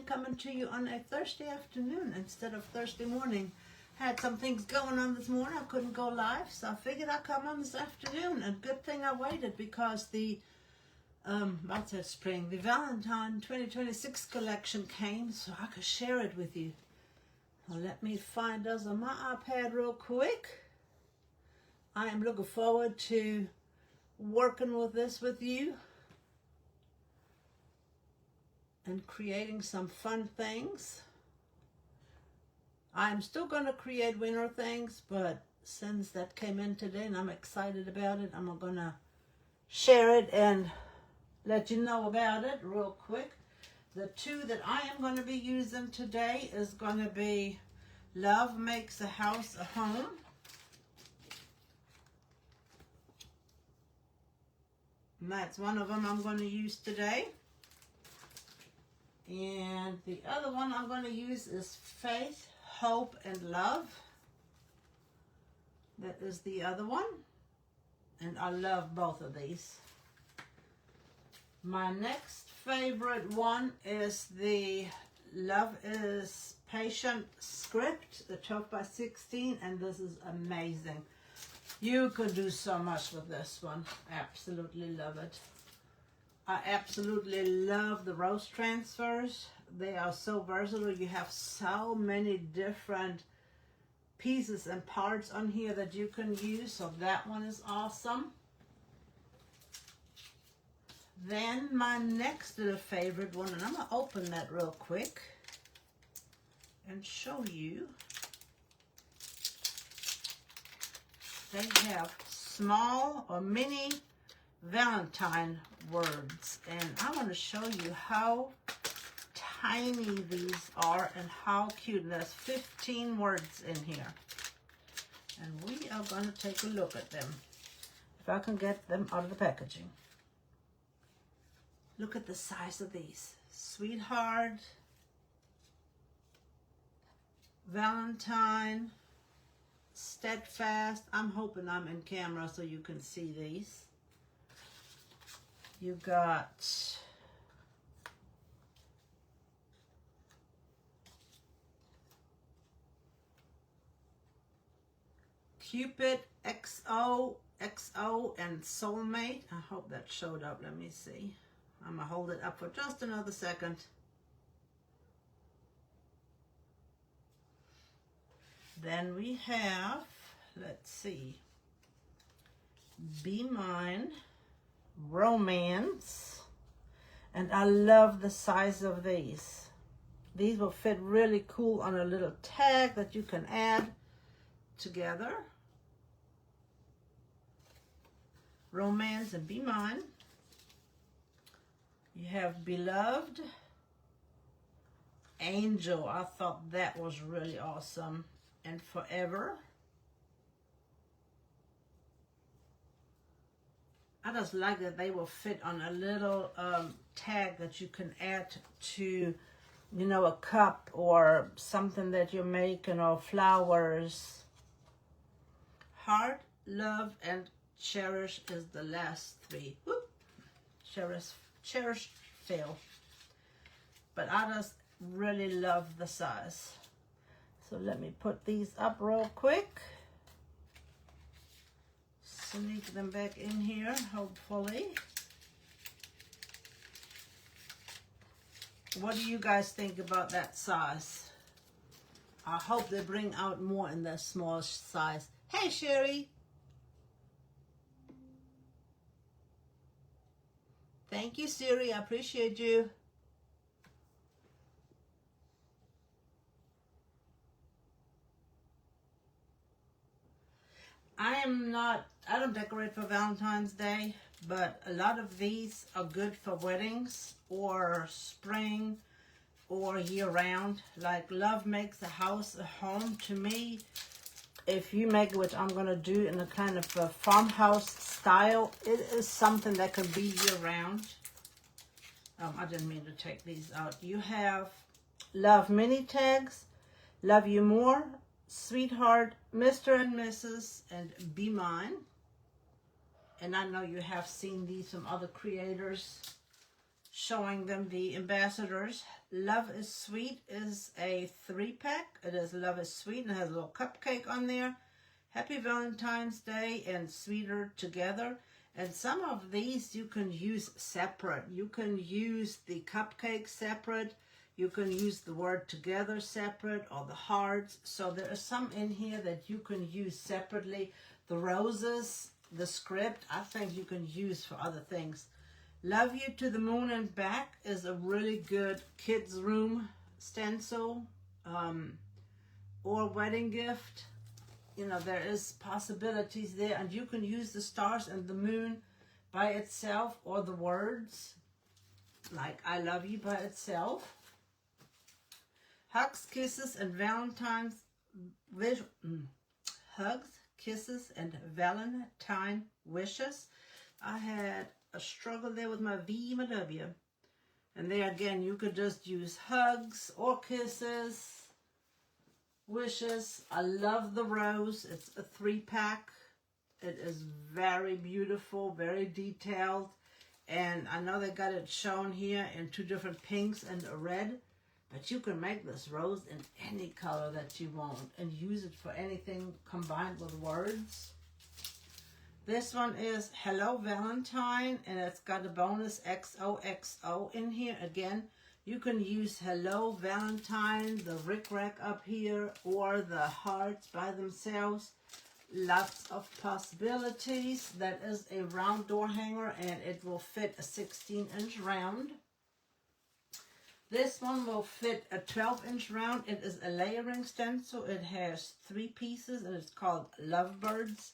coming to you on a Thursday afternoon instead of Thursday morning. Had some things going on this morning. I couldn't go live, so I figured I'd come on this afternoon. And good thing I waited because the the Valentine 2026 collection came, so I could share it with you. Well, let me find us on my iPad real quick. I am looking forward to working with this with you and creating some fun things. I'm still going to create winter things, but since that came in today and I'm excited about it, I'm going to share it and let you know about it real quick. The two that I am going to be using today is going to be Love Makes a House a Home. And that's one of them I'm going to use today. And the other one I'm going to use is Faith, Hope, and Love. That is the other one. And I love both of these. My next favorite one is the Love is Patient script, the 12 by 16, and this is amazing. You could do so much with this one. Absolutely love it. I absolutely love the rose transfers. They are so versatile. You have so many different pieces and parts on here that you can use, so that one is awesome. Then my next little favorite one, and I'm going to open that real quick and show you. They have small or mini Valentine words, and I want to show you how tiny these are and how cute. And there's 15 words in here, and we are going to take a look at them if I can get them out of the packaging. Look at the size of these. Sweetheart, Valentine, Steadfast. I'm hoping I'm in camera so you can see these. You got Cupid, XO, and Soulmate. I hope that showed up. Let me see. I'm going to hold it up for just another second. Then we have, let's see, Be Mine, Romance, and I love the size of these. These will fit really cool on a little tag that you can add together. Romance and Be Mine. You have Beloved, Angel. I thought that was really awesome. And Forever. I just like that they will fit on a little tag that you can add to, you know, a cup or something that you're making, or flowers. Heart, Love, and Cherish is the last three. Whoop. Cherish fail. But I just really love the size. So let me put these up real quick. Sneak them back in here, hopefully. What do you guys think about that size? I hope they bring out more in the small size. Hey, Sherry. Thank you, Siri. I appreciate you. I don't decorate for Valentine's Day, but a lot of these are good for weddings or spring or year round. Like Love Makes a House a Home. To me, if you make it, which I'm going to do in a kind of a farmhouse style, it is something that can be year round. I didn't mean to take these out. You have Love Mini Tags, Love You More, Sweetheart, Mr. and Mrs., and Be Mine. And I know you have seen these from other creators showing them, the ambassadors. Love is Sweet is a 3-pack. It is Love is Sweet and it has a little cupcake on there. Happy Valentine's Day and Sweeter Together. And some of these you can use separate. You can use the cupcake separate. You can use the word together separate or the hearts. So there are some in here that you can use separately. The roses, the script, I think you can use for other things. Love You to the Moon and Back is a really good kids' room stencil or wedding gift. You know, there is possibilities there, and you can use the stars and the moon by itself or the words like I love you by itself. Hugs, Kisses, and Valentine's Hugs, Kisses, and Valentine Wishes. I had a struggle there with my V and my W. And there again, you could just use hugs or kisses, wishes. I love the rose. It's a 3-pack. It is very beautiful, very detailed. And I know they got it shown here in 2 different pinks and a red. But you can make this rose in any color that you want and use it for anything combined with words. This one is Hello Valentine, and it's got a bonus XOXO in here. Again, you can use Hello Valentine, the rickrack up here, or the hearts by themselves. Lots of possibilities. That is a round door hanger, and it will fit a 16-inch round. This one will fit a 12-inch round. It is a layering stencil. It has 3 pieces, and it's called Lovebirds.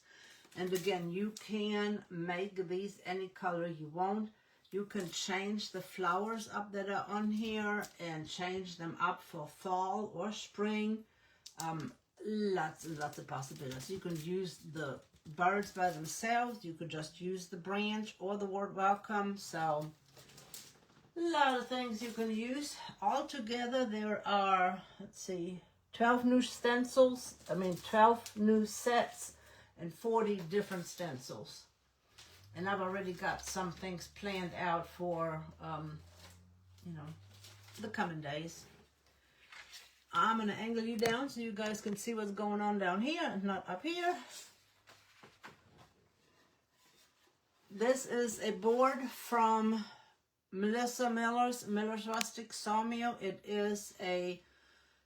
And again, you can make these any color you want. You can change the flowers up that are on here and change them up for fall or spring. Lots and lots of possibilities. You can use the birds by themselves. You could just use the branch or the word welcome. So a lot of things you can use. Altogether, there are, let's see, 12 new stencils. 12 new sets and 40 different stencils. And I've already got some things planned out for, the coming days. I'm going to angle you down so you guys can see what's going on down here and not up here. This is a board from Melissa Miller's Rustic Sawmill. It is a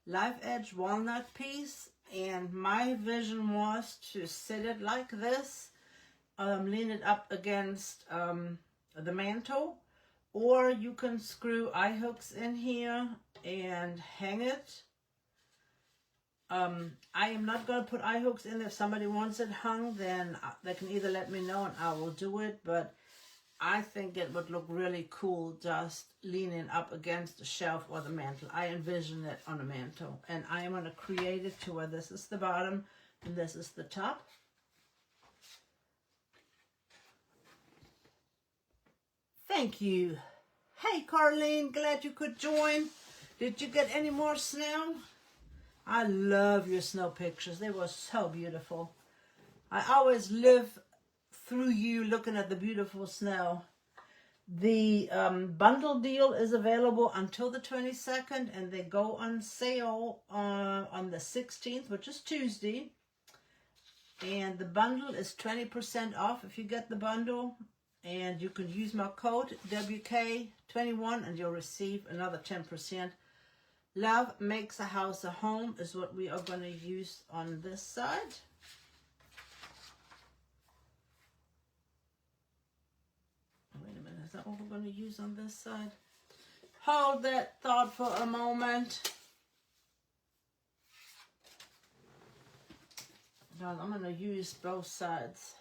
live edge walnut piece, and my vision was to sit it like this, lean it up against the mantle, or you can screw eye hooks in here and hang it. I am not going to put eye hooks in. If somebody wants it hung, then they can either let me know and I will do it, but I think it would look really cool just leaning up against the shelf or the mantle. I envision it on a mantle, and I am going to create it to where this is the bottom and this is the top. Thank you. Hey, Carlene, glad you could join. Did you get any more snow? I love your snow pictures. They were so beautiful. I always live through you looking at the beautiful snow. The bundle deal is available until the 22nd, and they go on sale on the 16th, which is Tuesday. And the bundle is 20% off if you get the bundle. And you can use my code WK21 and you'll receive another 10%. Love Makes a House a Home is what we are going to use on this side. Wait a minute, is that what we're going to use on this side? Hold that thought for a moment. Now I'm going to use both sides.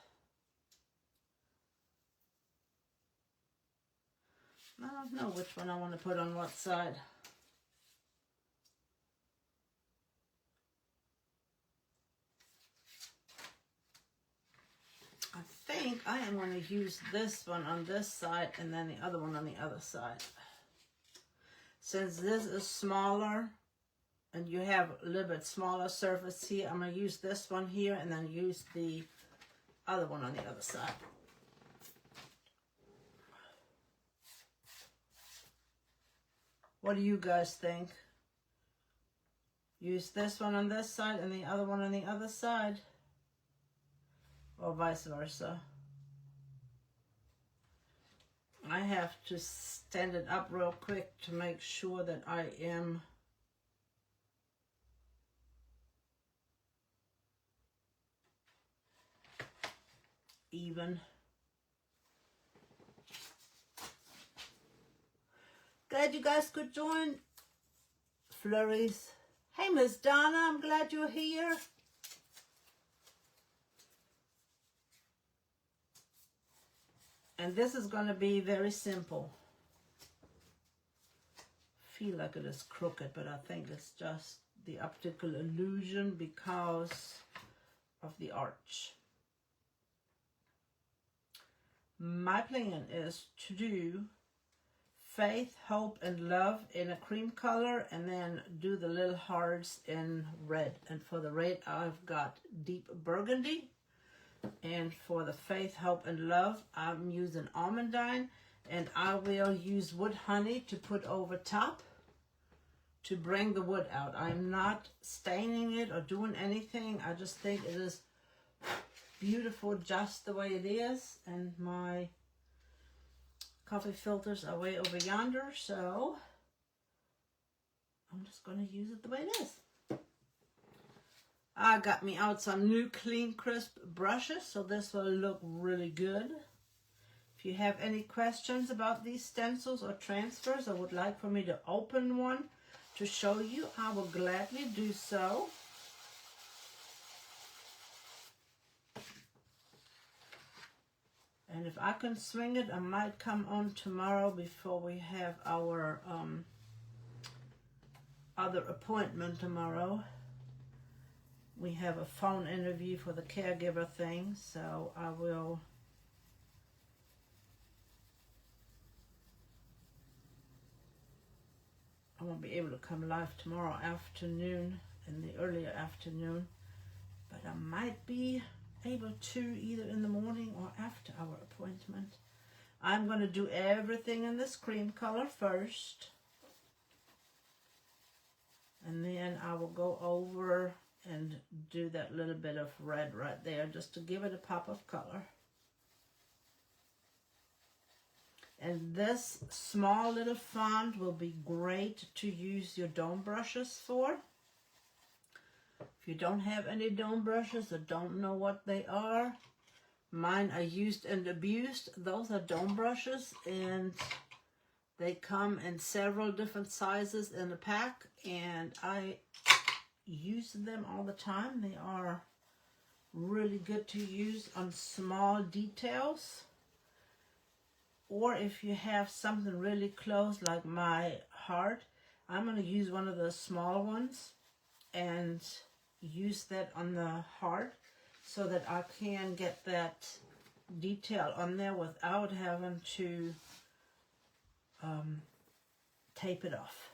I don't know which one I want to put on what side. I think I am going to use this one on this side and then the other one on the other side. Since this is smaller and you have a little bit smaller surface here, I'm going to use this one here and then use the other one on the other side. What do you guys think? Use this one on this side and the other one on the other side, or vice versa. I have to stand it up real quick to make sure that I am even. Glad you guys could join. Flurries. Hey, Miss Donna, I'm glad you're here. And this is going to be very simple. Feel like it is crooked, but I think it's just the optical illusion because of the arch. My plan is to do Faith, Hope, and Love in a cream color, and then do the little hearts in red. And for the red, I've got deep burgundy. And for the Faith, Hope, and Love, I'm using almandine. And I will use wood honey to put over top to bring the wood out. I'm not staining it or doing anything. I just think it is beautiful just the way it is. And my coffee filters are way over yonder, so I'm just going to use it the way it is. I got me out some new clean crisp brushes, so this will look really good. If you have any questions about these stencils or transfers or would like for me to open one to show you, I will gladly do so. And if I can swing it, I might come on tomorrow before we have our other appointment tomorrow. We have a phone interview for the caregiver thing, so I won't be able to come live tomorrow afternoon, in the earlier afternoon, but I might be able to either in the morning or after our appointment. I'm going to do everything in this cream color first, and then I will go over and do that little bit of red right there just to give it a pop of color. And this small little font will be great to use your dome brushes for. If you don't have any dome brushes or don't know what they are, mine are used and abused. Those are dome brushes, and they come in several different sizes in a pack, and I use them all the time. They are really good to use on small details. Or if you have something really close like my heart, I'm going to use one of the small ones and use that on the heart so that I can get that detail on there without having to tape it off.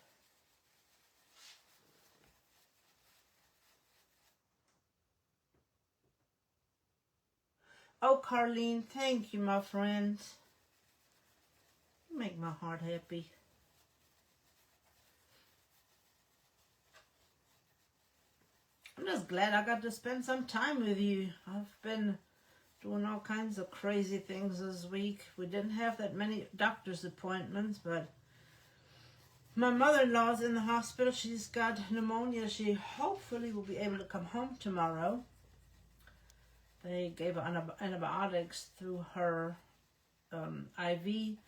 Oh, Carlene, thank you, my friend. You make my heart happy. I'm just glad I got to spend some time with you. I've been doing all kinds of crazy things this week. We didn't have that many doctor's appointments, but my mother-in-law's in the hospital. She's got pneumonia. She hopefully will be able to come home tomorrow. They gave her antibiotics through her IV.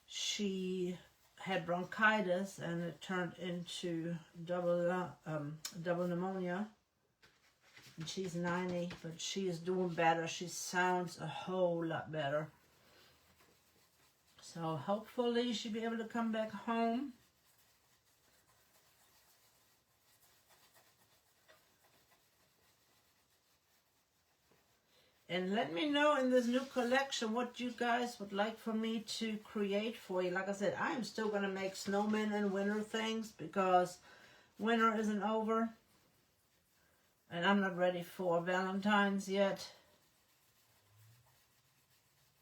She had bronchitis and it turned into double pneumonia. And she's 90, but she is doing better. She sounds a whole lot better. So hopefully she'll be able to come back home. And let me know in this new collection what you guys would like for me to create for you. Like I said, I am still going to make snowmen and winter things because winter isn't over. And I'm not ready for Valentine's yet.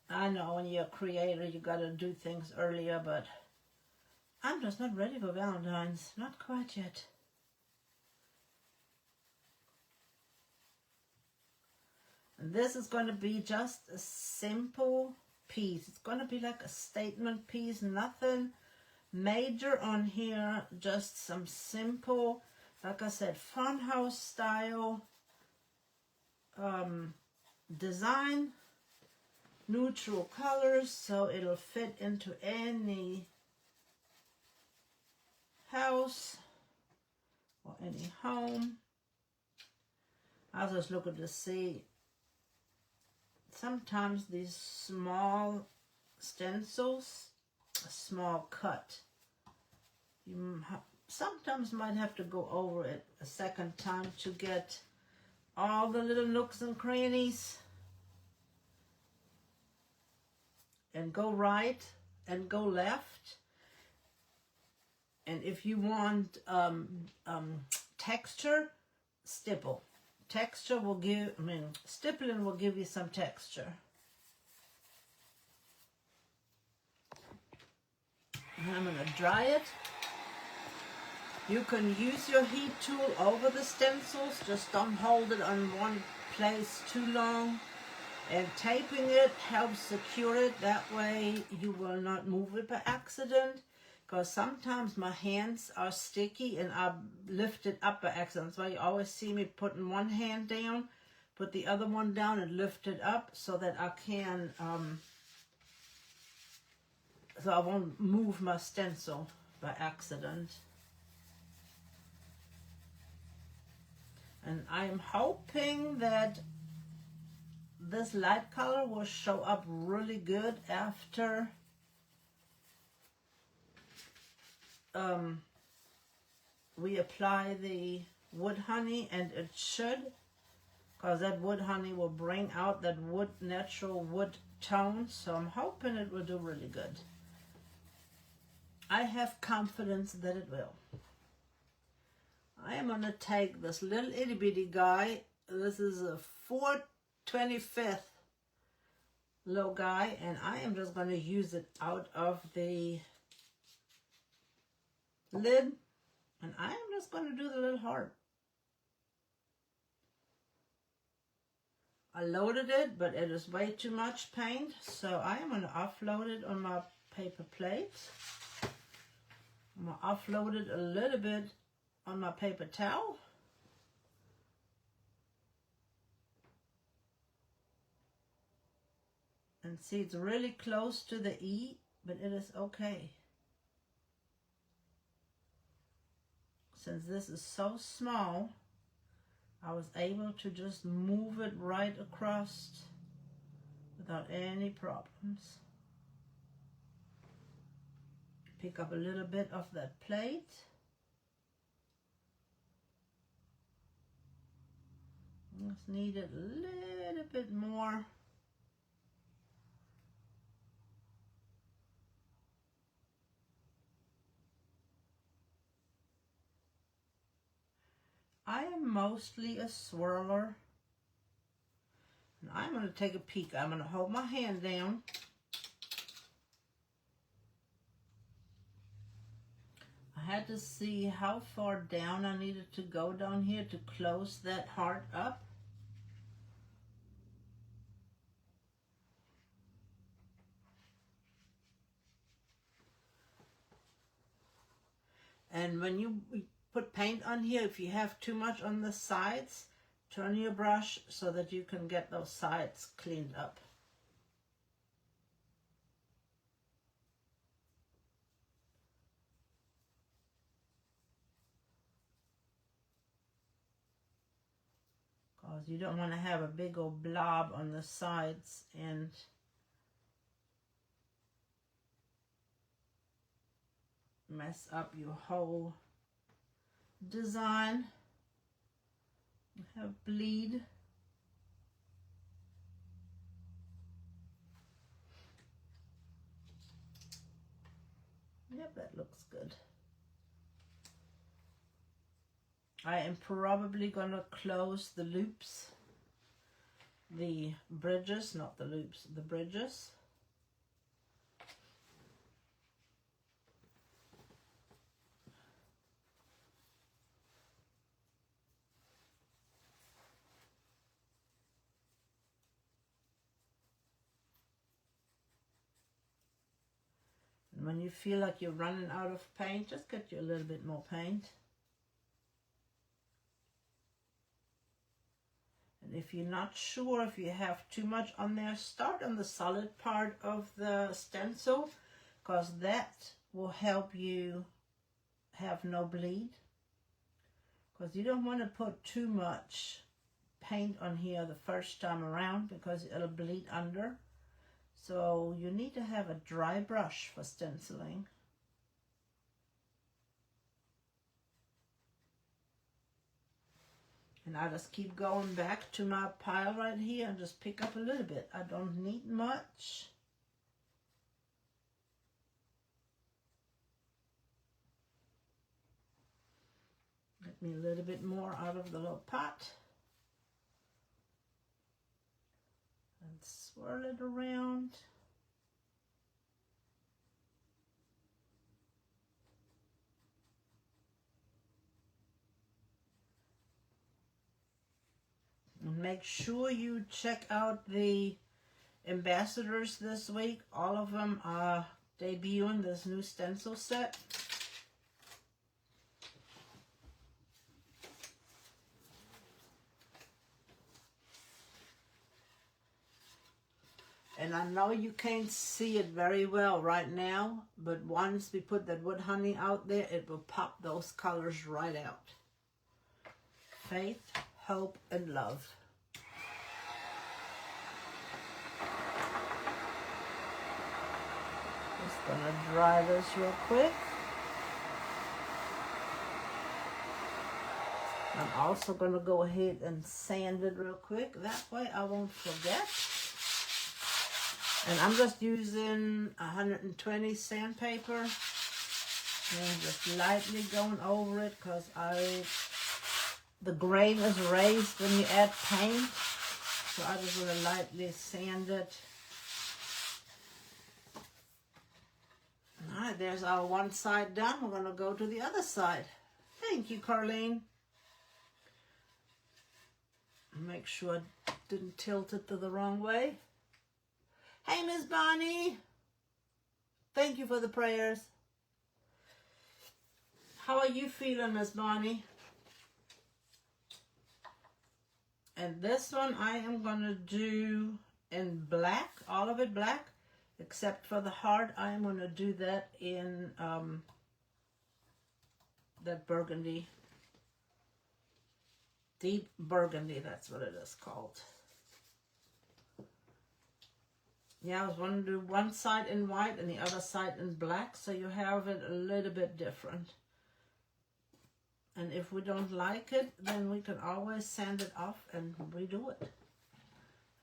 I know when you're a creator, you got to do things earlier, but I'm just not ready for Valentine's. Not quite yet. And this is going to be just a simple piece. It's going to be like a statement piece. Nothing major on here. Just some simple, like I said, farmhouse style design. Neutral colors, so it'll fit into any house or any home. I was just looking to see, sometimes these small stencils, a small cut, you sometimes might have to go over it a second time to get all the little nooks and crannies, and go right and go left. And if you want texture, stipple. Texture will give, stippling will give you some texture. And I'm going to dry it. You can use your heat tool over the stencils, just don't hold it on one place too long. And taping it helps secure it, that way you will not move it by accident. Because sometimes my hands are sticky and I lift it up by accident. That's why you always see me putting one hand down, put the other one down and lift it up so that I can, so I won't move my stencil by accident. And I'm hoping that this light color will show up really good after we apply the wood honey, and it should, because that wood honey will bring out that wood, natural wood tone. So I'm hoping it will do really good. I have confidence that it will. I am going to take this little itty bitty guy. This is a 4/25 low guy, and I am just going to use it out of the lid, and I am just going to do the little heart. I loaded it, but it is way too much paint, so I am going to offload it on my paper plate. I'm going to offload it a little bit on my paper towel. And see, it's really close to the E, but it is okay. Since this is so small, I was able to just move it right across without any problems. Pick up a little bit of that plate. Just need it a little bit more. I am mostly a swirler. And I'm going to take a peek. I'm going to hold my hand down. I had to see how far down I needed to go down here to close that heart up. And when you put paint on here, if you have too much on the sides, turn your brush so that you can get those sides cleaned up. Because you don't want to have a big old blob on the sides and mess up your whole design. Have bleed. Yep, that looks good. I am probably going to close the loops, the bridges, not the loops, the bridges. when you feel like you're running out of paint, just get you a little bit more paint. And if you're not sure if you have too much on there, start on the solid part of the stencil, because that will help you have no bleed. Because you don't want to put too much paint on here the first time around, because it'll bleed under. So you need to have a dry brush for stenciling. And I just keep going back to my pile right here and just pick up a little bit. I don't need much. Get me a little bit more out of the little pot. And swirl it around. And make sure you check out the ambassadors this week. All of them are debuting this new stencil set. And I know you can't see it very well right now, but once we put that wood honey out there, it will pop those colors right out. Faith, hope, and love. Just gonna dry this real quick. I'm also gonna go ahead and sand it real quick. That way I won't forget. And I'm just using 120 sandpaper and just lightly going over it, because the grain is raised when you add paint. So I just want to lightly sand it. All right, there's our one side done. We're going to go to the other side. Thank you, Carlene. Make sure I didn't tilt it to the wrong way. Hey, Miss Bonnie. Thank you for the prayers. How are you feeling, Miss Bonnie? And this one I am going to do in black, all of it black, except for the heart. I am going to do that in that burgundy, deep burgundy, that's what it is called. Yeah, I was going to do one side in white and the other side in black, so you have it a little bit different. And if we don't like it, then we can always sand it off and redo it.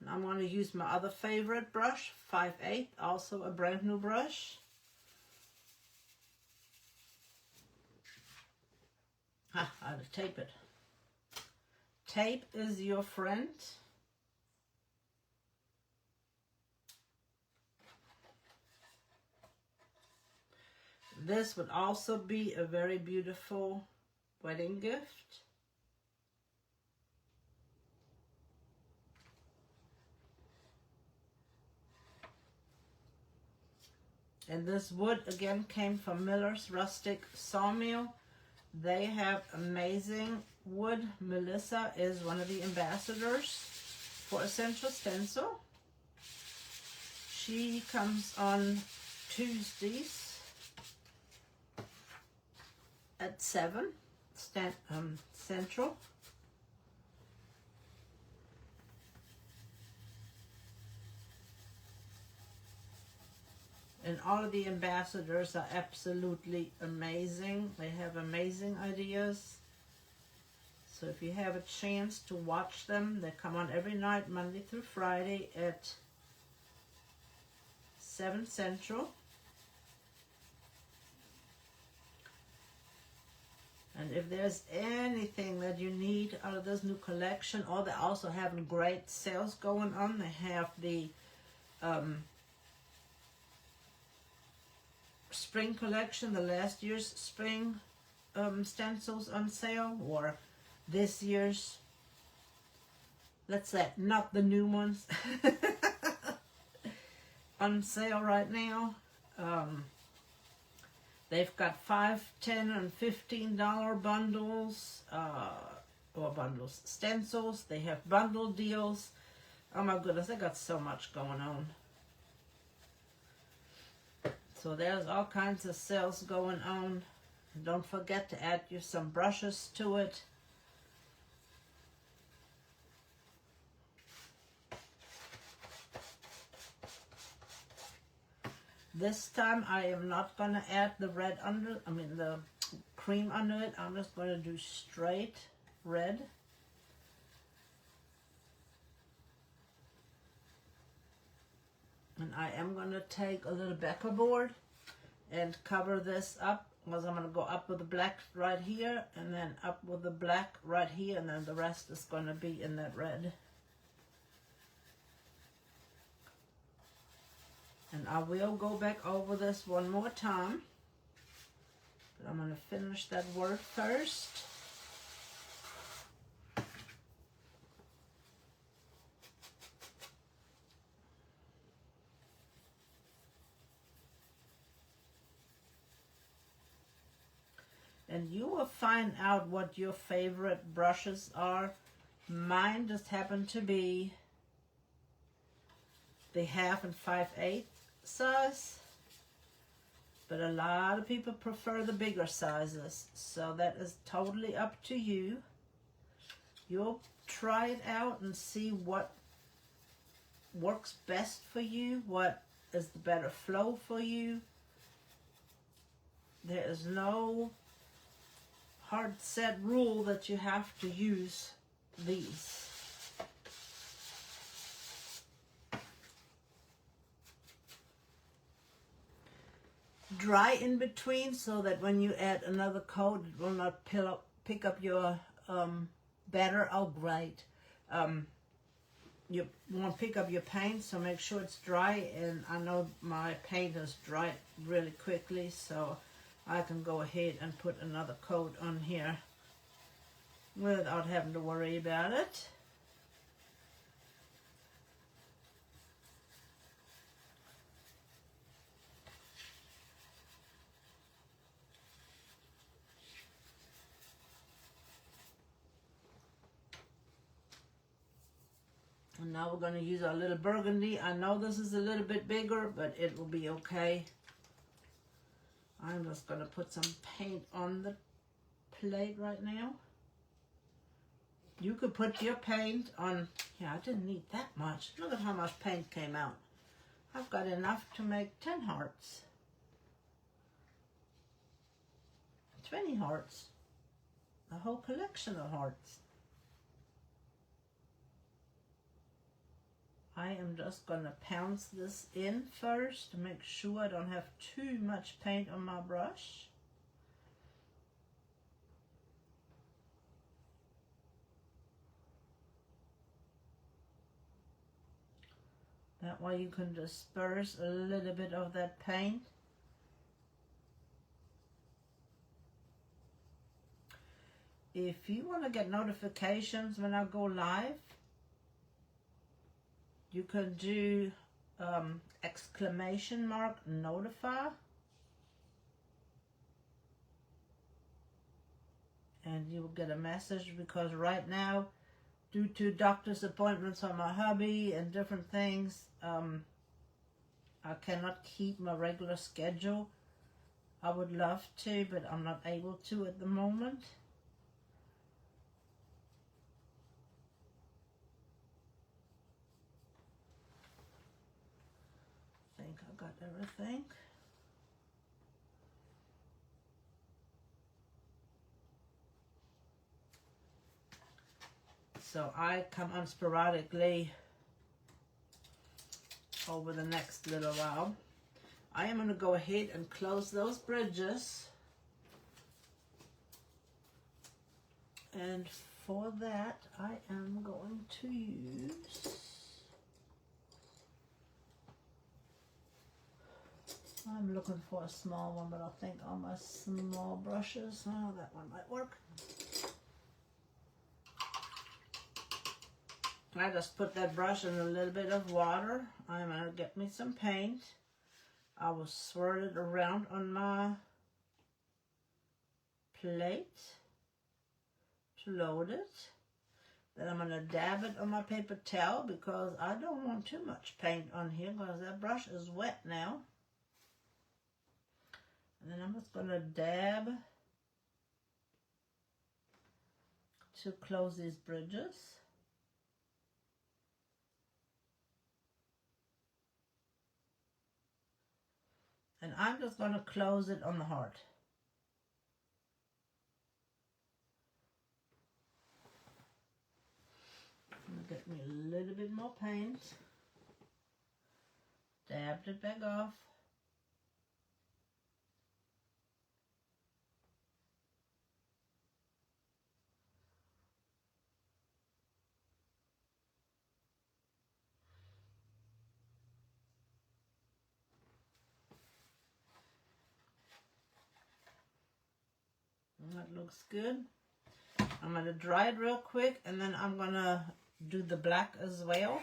And I'm going to use my other favorite brush, 5/8, also a brand new brush. I had to tape it. Tape is your friend. This would also be a very beautiful wedding gift. And this wood again came from Miller's Rustic Sawmill. They have amazing wood. Melissa is one of the ambassadors for Essential Stencil. She comes on Tuesdays at 7 Central. And all of the ambassadors are absolutely amazing. They have amazing ideas. So if you have a chance to watch them, they come on every night, Monday through Friday at 7 Central. And if there's anything that you need out of this new collection, or they're also having great sales going on. They have the spring collection, the last year's spring stencils on sale, or this year's, let's say, not the new ones, on sale right now. They've got $5, $10, and $15 bundles, or bundles, stencils. They have bundle deals. Oh my goodness, they got so much going on. So there's all kinds of sales going on. Don't forget to add you some brushes to it. This time I am not going to add the red under, the cream under it. I'm just going to do straight red. And I am going to take a little backer board and cover this up, because I'm going to go up with the black right here and then up with the black right here, and then the rest is going to be in that red. And I will go back over this one more time, but I'm going to finish that word first. And you will find out what your favorite brushes are. Mine just happen to be the 1/2 and 5/8 size, but a lot of people prefer the bigger sizes, so that is totally up to you. You'll try it out and see what works best for you, what is the better flow for you. There is no hard set rule that you have to use these. Dry in between so that when you add another coat, it will not pick up your batter. Oh, great. You won't pick up your paint, so make sure it's dry. And I know my paint has dried really quickly, so I can go ahead and put another coat on here without having to worry about it. And now we're going to use our little burgundy. I know this is a little bit bigger, but it will be okay. I'm just going to put some paint on the plate right now. You could put your paint on, yeah, I didn't need that much. Look at how much paint came out. I've got enough to make 10 hearts. 20 hearts. A whole collection of hearts. I am just going to pounce this in first to make sure I don't have too much paint on my brush. That way you can disperse a little bit of that paint. If you want to get notifications when I go live, you can do exclamation mark notify, and you will get a message, because right now, due to doctor's appointments on my hubby and different things, I cannot keep my regular schedule. I would love to, but I'm not able to at the moment. I think I got everything. So I come on sporadically over the next little while. I am going to go ahead and close those bridges. And for that, I am going to use, I'm looking for a small one, but I think all my small brushes, oh, that one might work. I just put that brush in a little bit of water. I'm going to get me some paint. I will swirl it around on my plate to load it. Then I'm going to dab it on my paper towel because I don't want too much paint on here because that brush is wet now. And then I'm just going to dab to close these bridges. And I'm just going to close it on the heart. I'm going to get me a little bit more paint. Dabbed it back off. That looks good. I'm going to dry it real quick and then I'm going to do the black as well.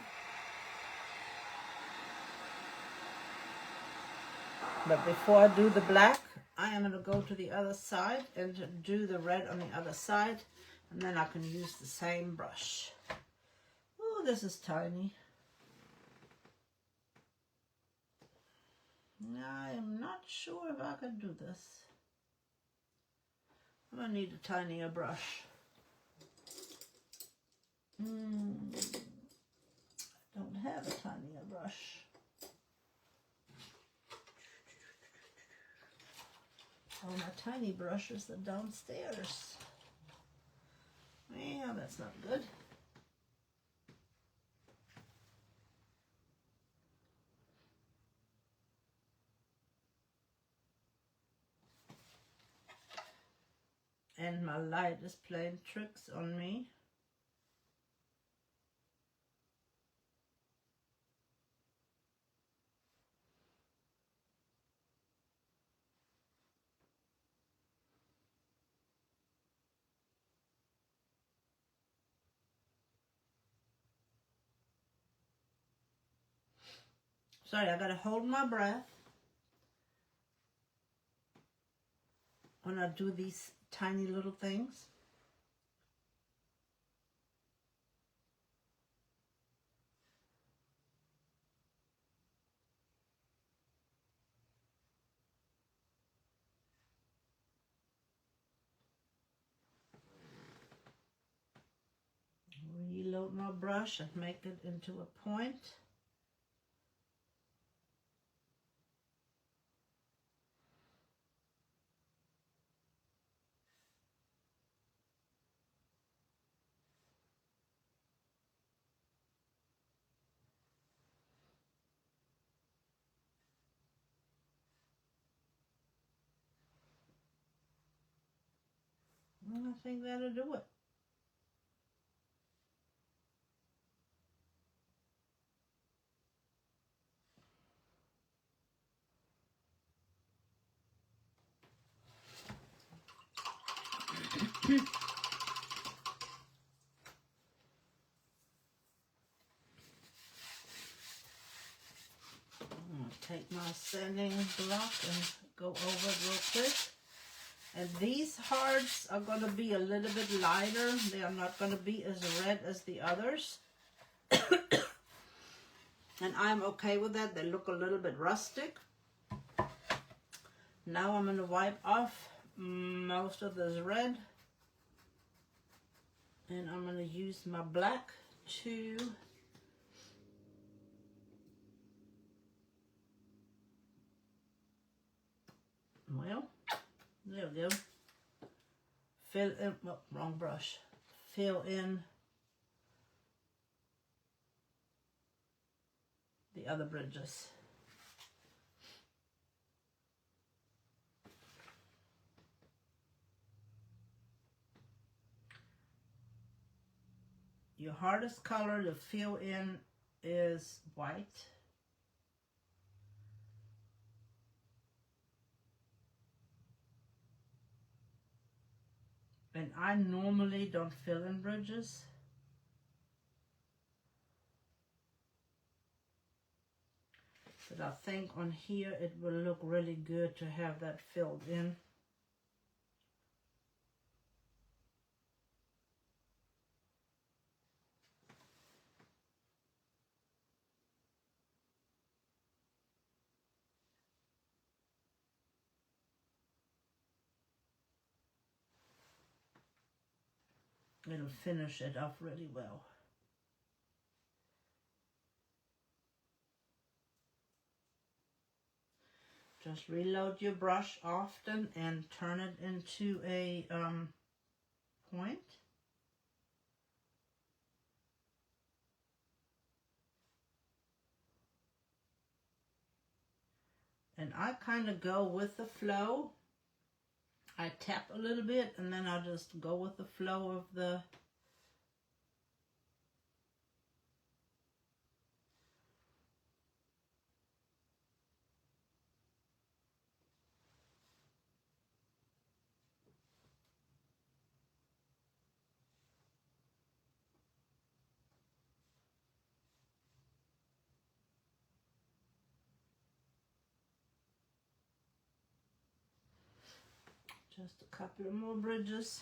But before I do the black, I am going to go to the other side and do the red on the other side. And then I can use the same brush. Oh, this is tiny. I am not sure if I can do this. I'm going to need a tinier brush. I don't have a tinier brush. Oh, my tiny brushes are downstairs. Yeah, that's not good. And my light is playing tricks on me. Sorry, I gotta hold my breath when I do these tiny little things. Reload my brush and make it into a point. And I think that'll do it. I'm going to take my sanding block and go over it real quick. And these hearts are going to be a little bit lighter. They are not going to be as red as the others. And I'm okay with that. They look a little bit rustic. Now I'm going to wipe off most of this red. And I'm going to use my black to there we go. Fill in, oh, wrong brush. Fill in the other bridges. Your hardest color to fill in is white. And I normally don't fill in bridges. But I think on here it will look really good to have that filled in. It'll finish it off really well. Just reload your brush often and turn it into a point. And I kind of go with the flow. I tap a little bit and then I'll just go with the flow of the just a couple of more bridges.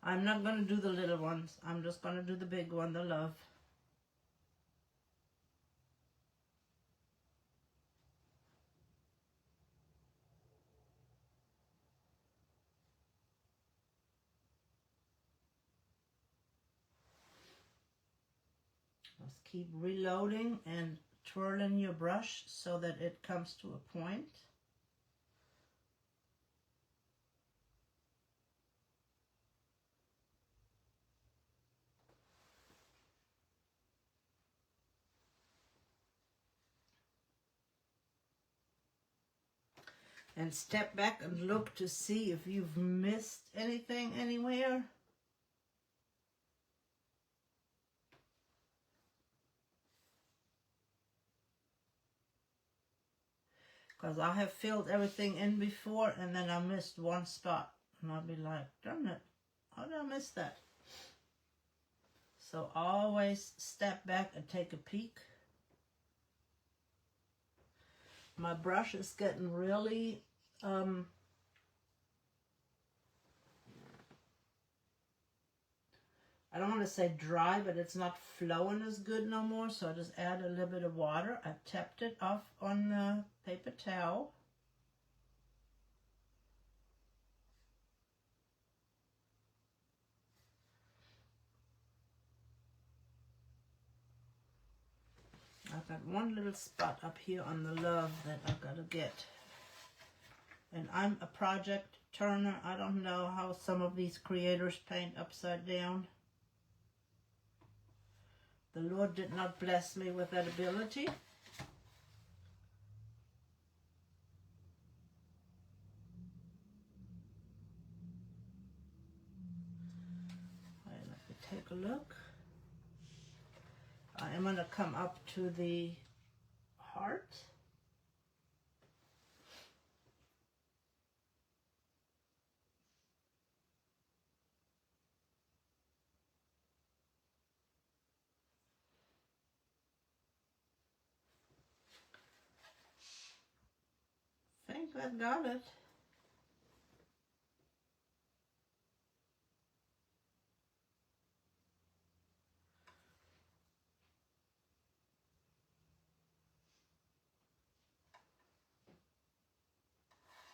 I'm not going to do the little ones. I'm just going to do the big one, the love. Just keep reloading and twirling your brush so that it comes to a point. And step back and look to see if you've missed anything anywhere. Because I have filled everything in before and then I missed one spot. And I'll be like, darn it, how did I miss that? So always step back and take a peek. My brush is getting really I don't want to say dry, but it's not flowing as good no more, so I just add a little bit of water. I tapped it off on the paper towel. I've got one little spot up here on the love that I've got to get. And I'm a project turner. I don't know how some of these creators paint upside down. The Lord did not bless me with that ability. All right, let me take a look. I am going to come up to the heart. I think I got it.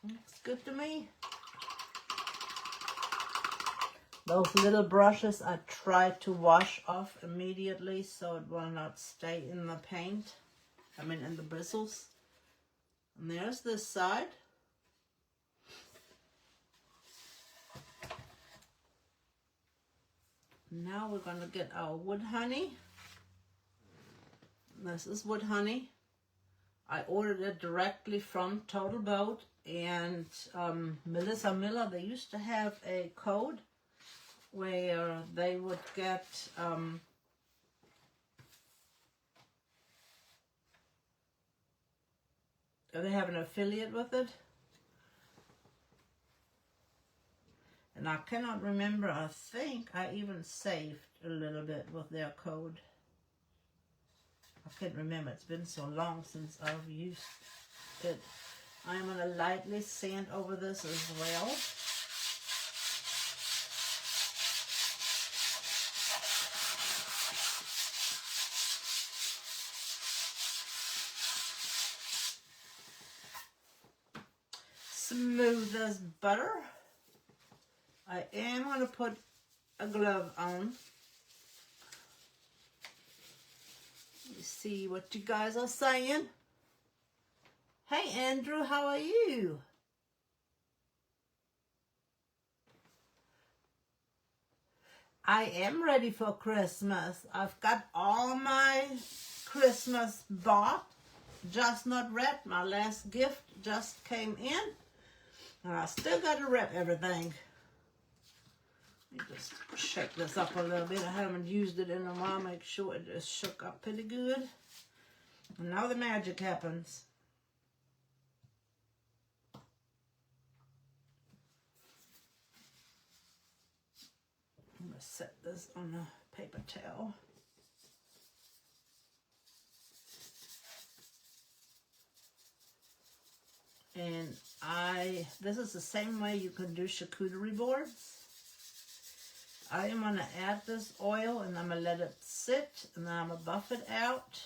Looks good to me. Those little brushes I try to wash off immediately so it will not stay in the paint. I mean in the bristles. And there's this side. Now we're going to get our wood honey. This is wood honey. I ordered it directly from Total Boat, and Melissa Miller, they used to have a code where they would get they have an affiliate with it. And I cannot remember, I think I even saved a little bit with their code. I can't remember, it's been so long since I've used it. I'm going to lightly sand over this as well. Smooth as butter. I am going to put a glove on. Let me see what you guys are saying. Hey Andrew, how are you? I am ready for Christmas. I've got all my Christmas bought, just not wrapped. My last gift just came in, and I still got to wrap everything. Let me just shake this up a little bit. I haven't used it in a while. Make sure it just shook up pretty good. And now the magic happens. I'm going to set this on a paper towel. And this is the same way you can do charcuterie boards. I am going to add this oil and I'm going to let it sit and then I'm going to buff it out.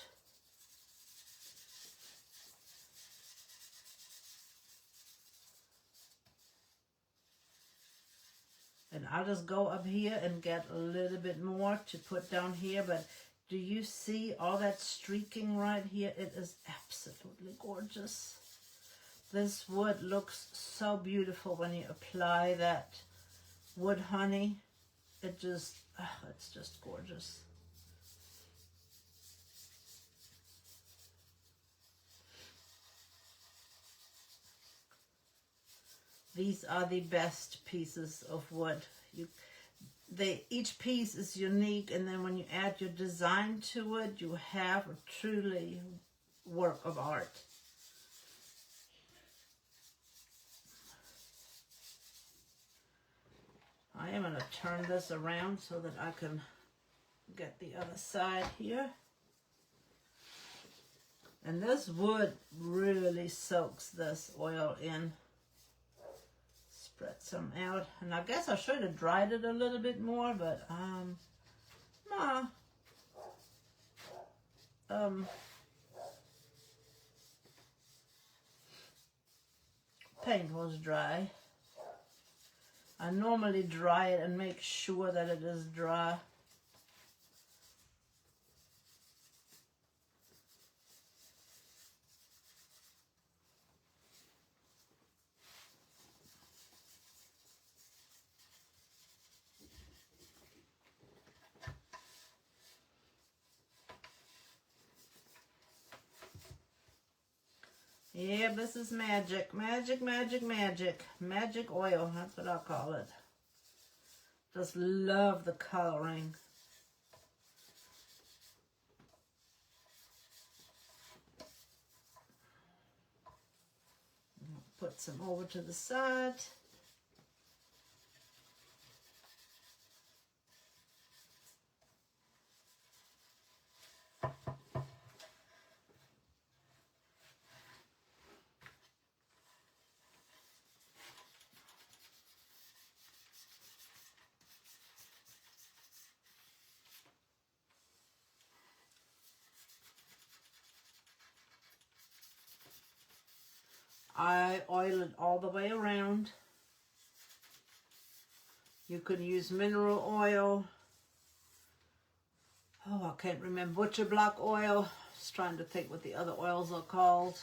And I'll just go up here and get a little bit more to put down here. But do you see all that streaking right here? It is absolutely gorgeous. This wood looks so beautiful when you apply that wood honey. It just, it's just gorgeous. These are the best pieces of wood. Each piece is unique, and then when you add your design to it, you have a truly work of art. I am going to turn this around so that I can get the other side here. And this wood really soaks this oil in. Spread some out. And I guess I should have dried it a little bit more, but paint was dry. I normally dry it and make sure that it is dry. Yeah, this is magic. Magic, magic, magic. Magic oil, that's what I call it. Just love the coloring. Put some over to the side. I oil it all the way around. You could use mineral oil. Oh, I can't remember. Butcher block oil. Just trying to think what the other oils are called.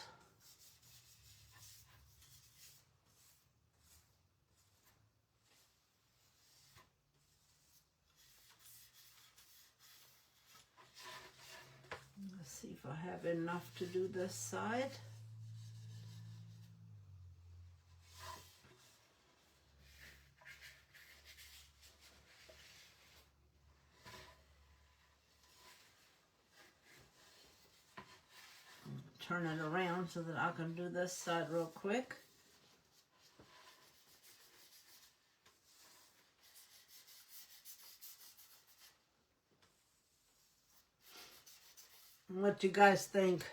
Let's see if I have enough to do this side. Turn it around so that I can do this side real quick. What do you guys think?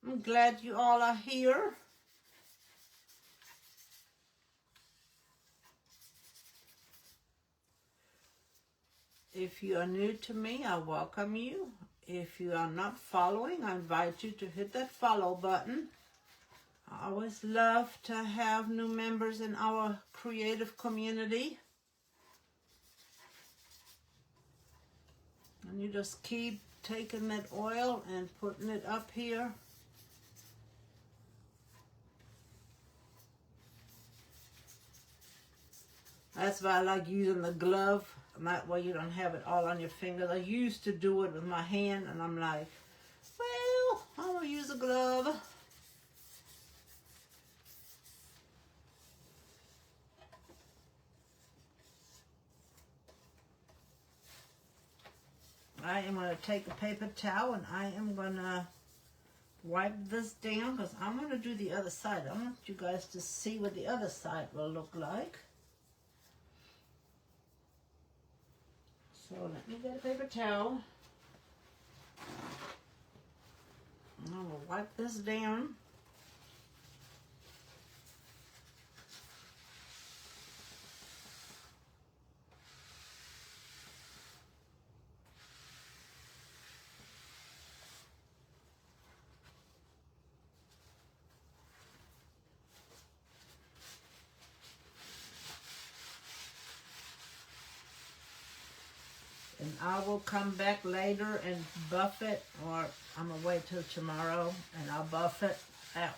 I'm glad you all are here. If you are new to me, I welcome you. If you are not following, I invite you to hit that follow button. I always love to have new members in our creative community. And you just keep taking that oil and putting it up here. That's why I like using the glove. And that way you don't have it all on your fingers. I used to do it with my hand, and I'm like, well, I'm going to use a glove. I am going to take a paper towel and I am going to wipe this down because I'm going to do the other side. I want you guys to see what the other side will look like. So let me get a paper towel. And I will wipe this down. And I will come back later and buff it, or I'm going to wait till tomorrow and I'll buff it out.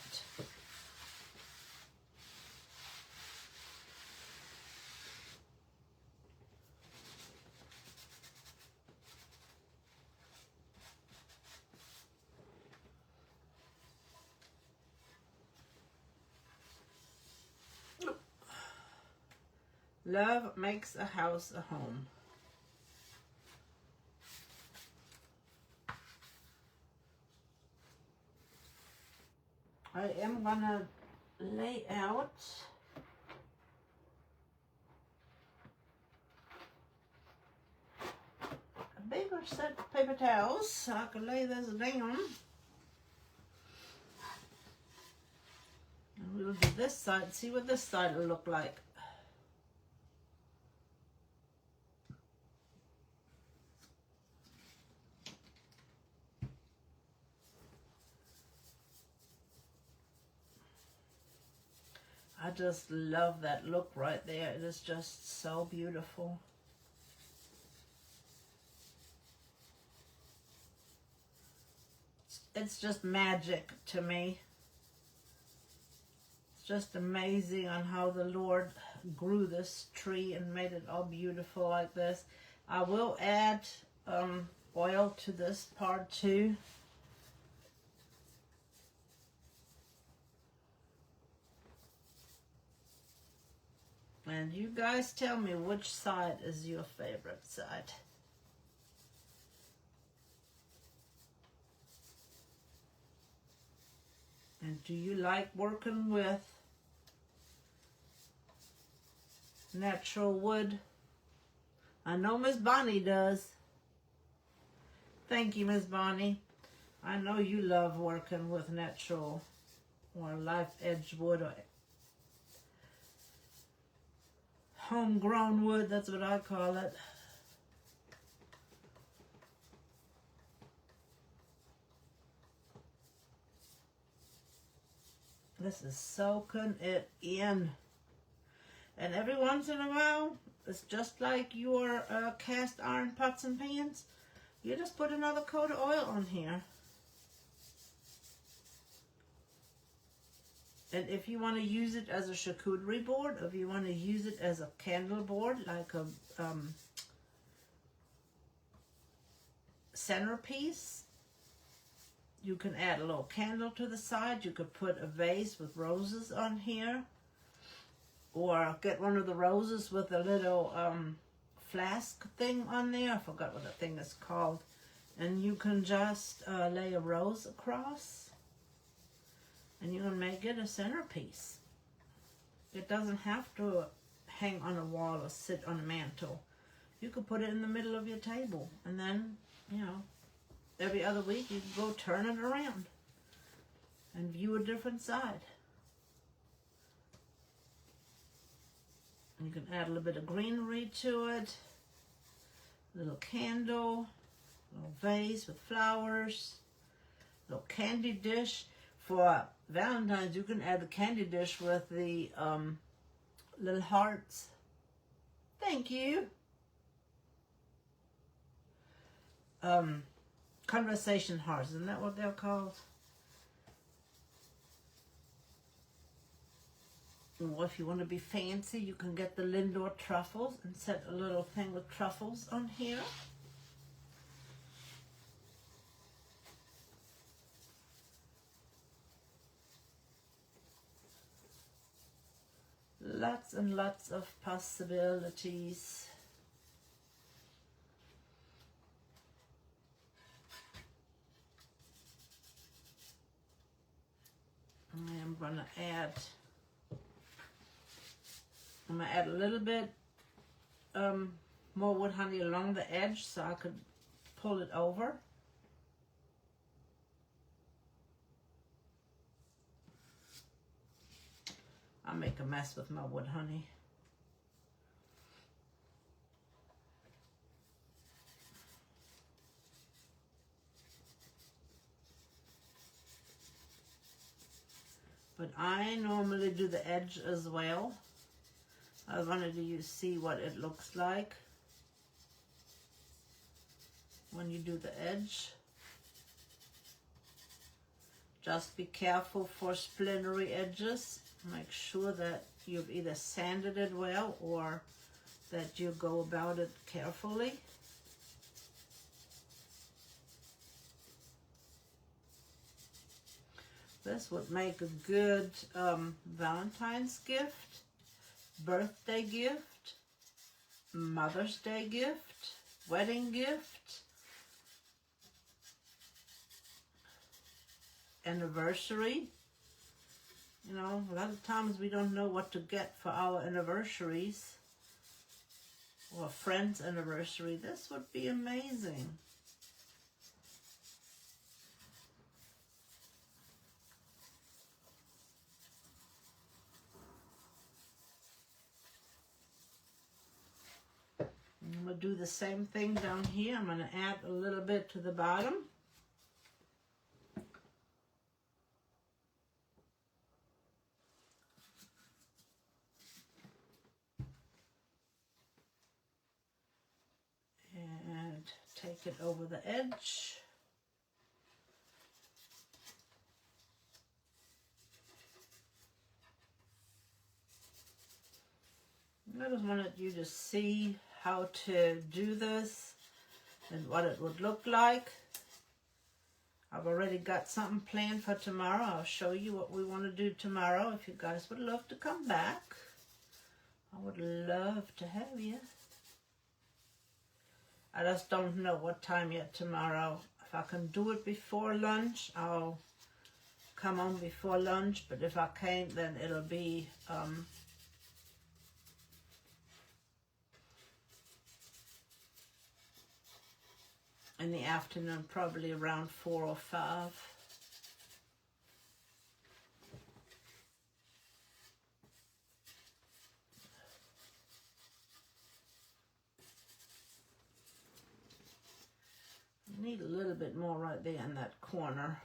Love makes a house a home. I am going to lay out a bigger set of paper towels so I can lay this down. And we'll do this side, see what this side will look like. I just love that look right there. It is just so beautiful. It's just magic to me. It's just amazing on how the Lord grew this tree and made it all beautiful like this. I will add oil to this part too. And you guys tell me which side is your favorite side. And do you like working with natural wood? I know Miss Bonnie does. Thank you, Miss Bonnie. I know you love working with natural or live edge wood or homegrown wood, that's what I call it. This is soaking it in. And every once in a while, it's just like your cast iron pots and pans. You just put another coat of oil on here. And if you want to use it as a charcuterie board, or if you want to use it as a candle board, like a centerpiece, you can add a little candle to the side. You could put a vase with roses on here, or get one of the roses with a little flask thing on there. I forgot what the thing is called. And you can just lay a rose across. And you can make it a centerpiece. It doesn't have to hang on a wall or sit on a mantle. You could put it in the middle of your table. And then, you know, every other week you can go turn it around and view a different side. And you can add a little bit of greenery to it. A little candle, a little vase with flowers, a little candy dish. for Valentine's, you can add the candy dish with the little hearts. Thank you. Conversation hearts, isn't that what they're called? Or if you want to be fancy, you can get the Lindor truffles and set a little thing with truffles on here. Lots and lots of possibilities. I am going to add, a little bit more wood honey along the edge so I could pull it over. I'll make a mess with my wood honey. But I normally do the edge as well. I wanted you to see what it looks like when you do the edge. Just be careful for splintery edges. Make sure that you've either sanded it well or that you go about it carefully. This would make a good Valentine's gift, birthday gift, Mother's Day gift, wedding gift, anniversary. You know, a lot of times we don't know what to get for our anniversaries or a friend's anniversary. This would be amazing. I'm going to do the same thing down here. I'm going to add a little bit to the bottom. And take it over the edge. I just wanted you to see how to do this and what it would look like. I've already got something planned for tomorrow. I'll show you what we want to do tomorrow. If you guys would love to come back, I would love to have you. I just don't know what time yet tomorrow. If I can do it before lunch, I'll come on before lunch. But if I can't, then it'll be in the afternoon, probably around 4 or 5. Need a little bit more right there in that corner.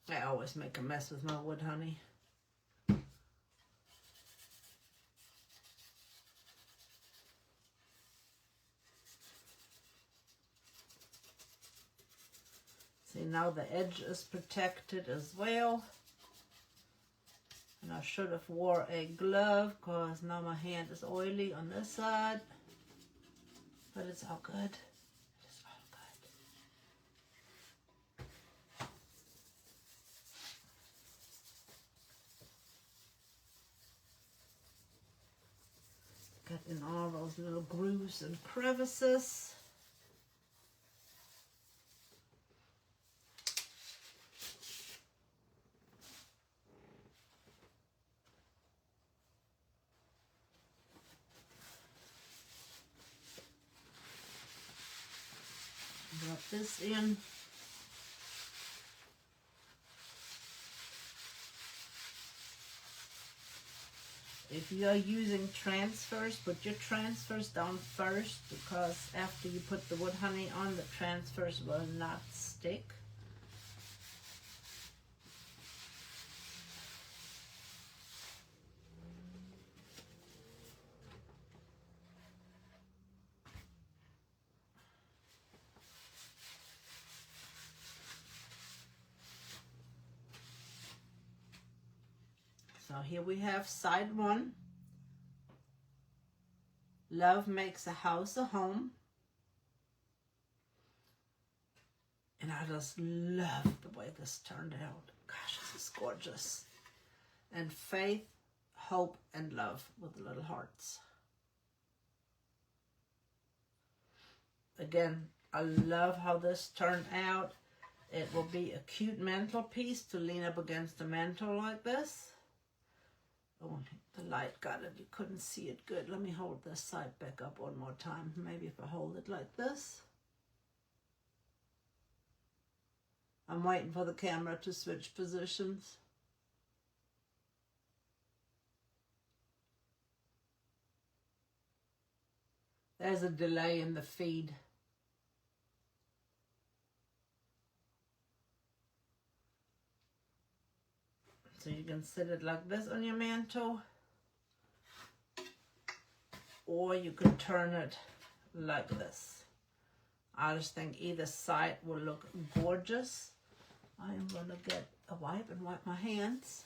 I always make a mess with my wood honey. See, now the edge is protected as well. And I should have wore a glove because now my hand is oily on this side. But it's all good. It is all good. Got in all those little grooves and crevices. Drop this in. If if you are using transfers, put your transfers down first, because after you put the wood honey on, the transfers will not stick. So here we have side one. Love makes a house a home. And I just love the way this turned out. Gosh, this is gorgeous. And faith, hope, and love with the little hearts. Again, I love how this turned out. It will be a cute mantelpiece to lean up against the mantel like this. Oh, the light got it. You couldn't see it good. Let me hold this side back up one more time. Maybe if I hold it like this. I'm waiting for the camera to switch positions. There's a delay in the feed. So you can sit it like this on your mantle, or you could turn it like this. I just think either side will look gorgeous. I am going to get a wipe and wipe my hands.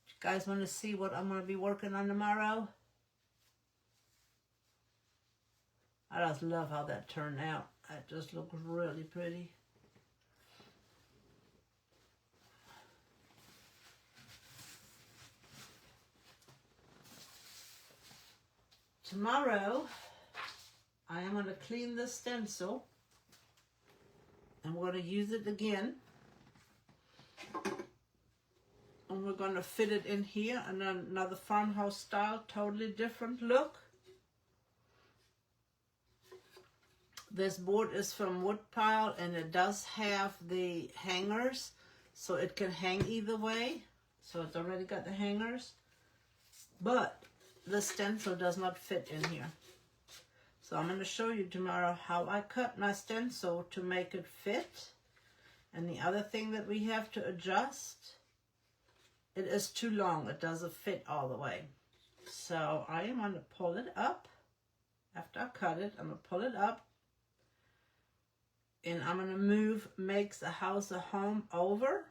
You guys want to see what I'm going to be working on tomorrow? I just love how that turned out. It just looks really pretty. Tomorrow, I am going to clean this stencil, and we're going to use it again. And we're going to fit it in here, and another farmhouse style, totally different look. This board is from Woodpile, and it does have the hangers, so it can hang either way. So it's already got the hangers, but the stencil does not fit in here. So I'm going to show you tomorrow how I cut my stencil to make it fit. And the other thing that we have to adjust, it is too long. It doesn't fit all the way. So I am going to pull it up. After I cut it, I'm going to pull it up. And I'm going to move makes a house a home over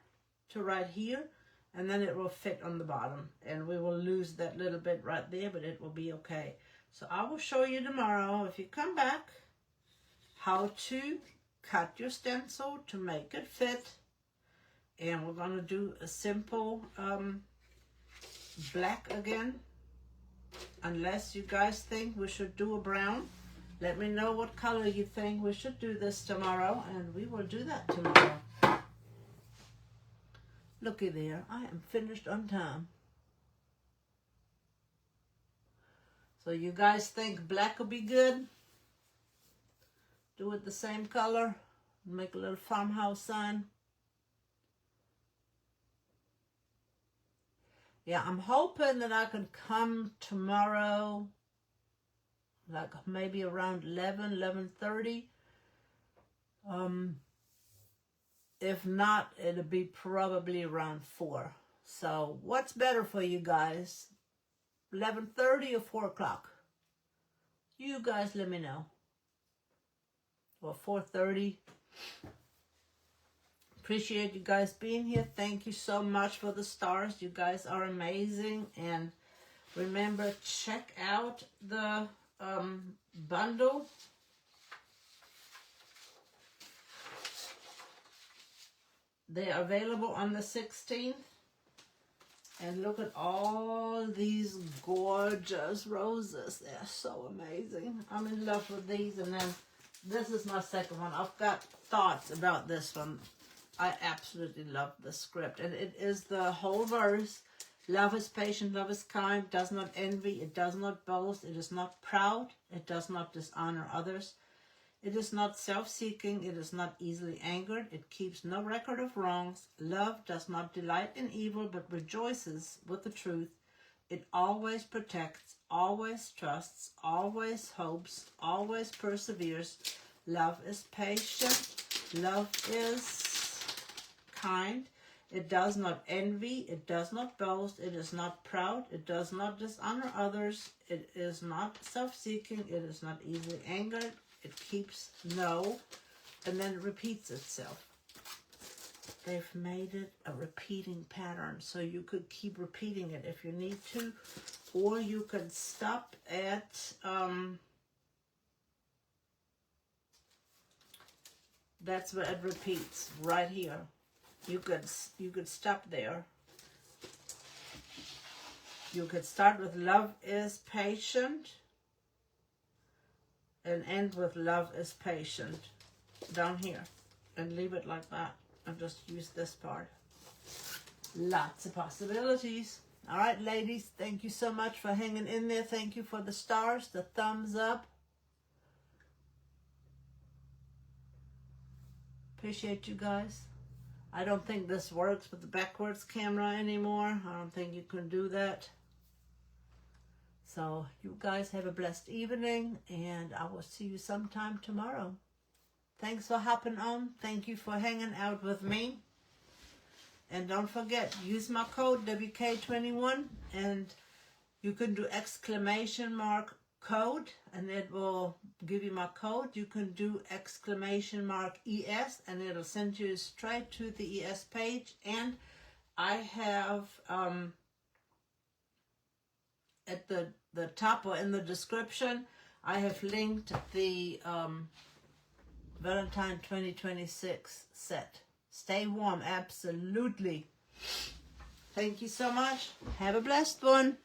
to right here. And then it will fit on the bottom. And we will lose that little bit right there, but it will be okay. So I will show you tomorrow, if you come back, how to cut your stencil to make it fit. And we're going to do a simple black again. Unless you guys think we should do a brown. Let me know what color you think we should do this tomorrow, and we will do that tomorrow. Looky there, I am finished on time. So you guys think black will be good? Do it the same color. Make a little farmhouse sign. Yeah, I'm hoping that I can come tomorrow, like maybe around 11:30. If not, it'll be probably around 4. So what's better for you guys? 11:30 or 4 o'clock? You guys let me know. Or 4:30. Appreciate you guys being here. Thank you so much for the stars. You guys are amazing. And remember, check out the bundle. They are available on the 16th. And look at all these gorgeous roses. They're so amazing. I'm in love with these. And then this is my second one. I've got thoughts about this one. I absolutely love the script. And it is the whole verse. Love is patient, love is kind, does not envy, it does not boast, it is not proud, it does not dishonor others, It is not self-seeking. It is not easily angered. It keeps no record of wrongs. Love does not delight in evil, but rejoices with the truth. It always protects, always trusts, always hopes, always perseveres. Love is patient. Love is kind. It does not envy. It does not boast. It is not proud. It does not dishonor others. It is not self-seeking. It is not easily angered. It keeps no, and then it repeats itself. They've made it a repeating pattern, so you could keep repeating it if you need to, or you could stop at, that's where it repeats, right here. You could stop there. You could start with love is patient and end with love is patient down here and leave it like that and just use this part. Lots of possibilities. All right, ladies, thank you so much for hanging in there. Thank you for the stars, the thumbs up. Appreciate you guys. I don't think this works with the backwards camera anymore. I don't think you can do that. So you guys have a blessed evening, and I will see you sometime tomorrow. Thanks for hopping on. Thank you for hanging out with me. And don't forget, use my code WK21, and you can do exclamation mark code, and it will give you my code. You can do exclamation mark ES, and it'll send you straight to the ES page. And I have at the top or in the description, I have linked the Valentine 2026 set. Stay warm, absolutely. Thank you so much. Have a blessed one.